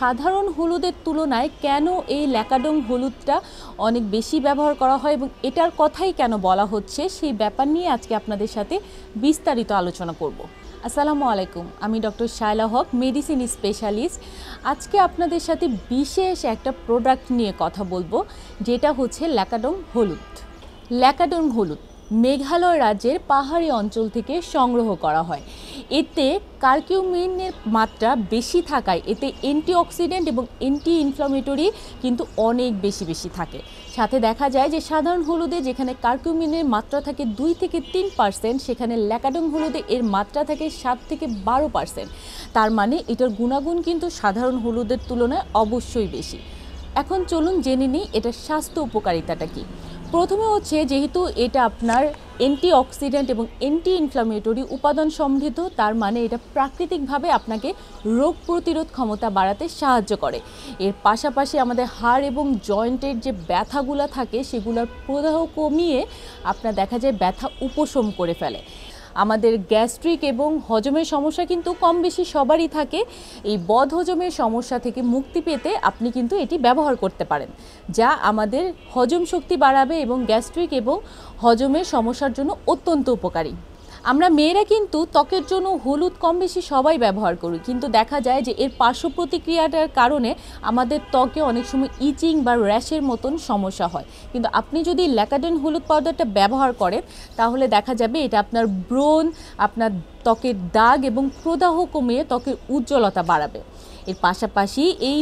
সাধারণ হলুদের তুলনায় কেন এই ল্যাকাডং হলুদটা অনেক বেশি ব্যবহার করা হয় এবং এটার কথাই কেন বলা হচ্ছে সেই ব্যাপার নিয়ে আজকে আপনাদের সাথে বিস্তারিত আলোচনা করব। আসসালামু আলাইকুম, আমি ডক্টর শায়লা হক, মেডিসিন স্পেশালিস্ট। আজকে আপনাদের সাথে বিশেষ একটা প্রোডাক্ট নিয়ে কথা বলবো, যেটা হচ্ছে ল্যাকাডং হলুদ। ল্যাকাডং হলুদ মেঘালয় রাজ্যের পাহাড়ি অঞ্চল থেকে সংগ্রহ করা হয়। এতে কার্কিউমিনের মাত্রা বেশি থাকায় এতে অ্যান্টিঅক্সিডেন্ট এবং অ্যান্টি ইনফ্লামেটরি কিন্তু অনেক বেশি থাকে। সাথে দেখা যায় যে সাধারণ হলুদে যেখানে কার্কিউমিনের মাত্রা থাকে 2 থেকে 3%, সেখানে ল্যাকাডং হলুদে এর মাত্রা থাকে 7 থেকে 12%। তার মানে এটার গুণাগুণ কিন্তু সাধারণ হলুদের তুলনায় অবশ্যই বেশি। এখন চলুন জেনে নিই এটার স্বাস্থ্য উপকারিতাটা কী। প্রথমে হচ্ছে, যেহেতু এটা আপনার অ্যান্টিঅক্সিডেন্ট এবং অ্যান্টি ইনফ্লামেটরি উপাদান সমৃদ্ধ, তার মানে এটা প্রাকৃতিকভাবে আপনাকে রোগ প্রতিরোধ ক্ষমতা বাড়াতে সাহায্য করে। এর পাশাপাশি আমাদের হাড় এবং জয়েন্টের যে ব্যথাগুলো থাকে সেগুলোর প্রদাহ কমিয়ে আপনার দেখা যায় ব্যথা উপশম করে ফেলে। আমাদের গ্যাস্ট্রিক এবং হজমের সমস্যা কিন্তু কম বেশি সবারই থাকে। এই বদহজমের সমস্যা থেকে মুক্তি পেতে আপনি কিন্তু এটি ব্যবহার করতে পারেন, যা আমাদের হজম শক্তি বাড়াবে এবং গ্যাস্ট্রিক এবং হজমের সমস্যার জন্য অত্যন্ত উপকারী। আমরা মেয়েরা কিন্তু ত্বকের জন্য হলুদ কম বেশি সবাই ব্যবহার করি, কিন্তু দেখা যায় যে এর পার্শ্ব প্রতিক্রিয়াটার কারণে আমাদের ত্বকে অনেক সময় ইচিং বা র্যাশের মতন সমস্যা হয়। কিন্তু আপনি যদি ল্যাকাডং হলুদ পাউডারটা ব্যবহার করেন তাহলে দেখা যাবে এটা আপনার ব্রণ, আপনার ত্বকের দাগ এবং প্রদাহ কমিয়ে ত্বকের উজ্জ্বলতা বাড়াবে। এর পাশাপাশি এই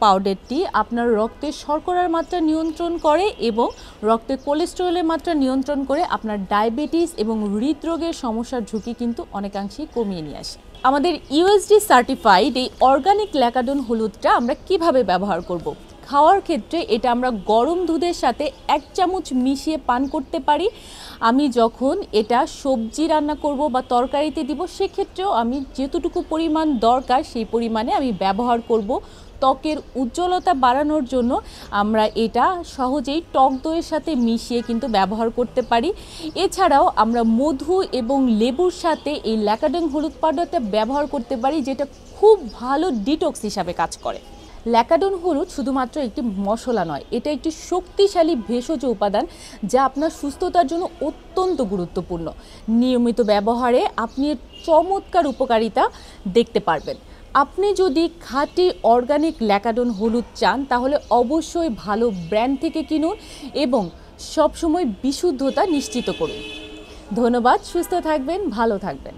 পাউডারটি আপনার রক্তে শর্করার মাত্রা নিয়ন্ত্রণ করে এবং রক্তে কোলেস্টেরলের মাত্রা নিয়ন্ত্রণ করে আপনার ডায়াবেটিস এবং হৃদরোগের সমস্যার ঝুঁকি কিন্তু অনেকাংশেই কমিয়ে নিয়ে আসে। আমাদের ইউএসডি সার্টিফাইড এই অর্গানিক ল্যাকাডং হলুদটা আমরা কিভাবে ব্যবহার করব। খাওয়ার ক্ষেত্রে এটা আমরা গরম দুধের সাথে 1 চামচ মিশিয়ে পান করতে পারি। আমি যখন এটা সবজি রান্না করব বা তরকারিতে দিব, সেক্ষেত্রেও আমি যেতটুকু পরিমাণ দরকার সেই পরিমাণে আমি ব্যবহার করব। ত্বকের উজ্জ্বলতা বাড়ানোর জন্য আমরা এটা সহজেই টক দইয়ের সাথে মিশিয়ে কিন্তু ব্যবহার করতে পারি। এছাড়াও আমরা মধু এবং লেবুর সাথে এই ল্যাকাডং হলুদ পাউডারটা ব্যবহার করতে পারি, যেটা খুব ভালো ডিটক্স হিসাবে কাজ করে। ল্যাকাডং হলুদ শুধুমাত্র একটি মশলা নয়, এটা একটি শক্তিশালী ভেষজ উপাদান যা আপনার সুস্থতার জন্য অত্যন্ত গুরুত্বপূর্ণ। নিয়মিত ব্যবহারে আপনি এর চমৎকার উপকারিতা দেখতে পারবেন। আপনি যদি খাঁটি অর্গানিক ল্যাকাডং হলুদ চান তাহলে অবশ্যই ভালো ব্র্যান্ড থেকে কিনুন এবং সবসময় বিশুদ্ধতা নিশ্চিত করুন। ধন্যবাদ, সুস্থ থাকবেন, ভালো থাকবেন।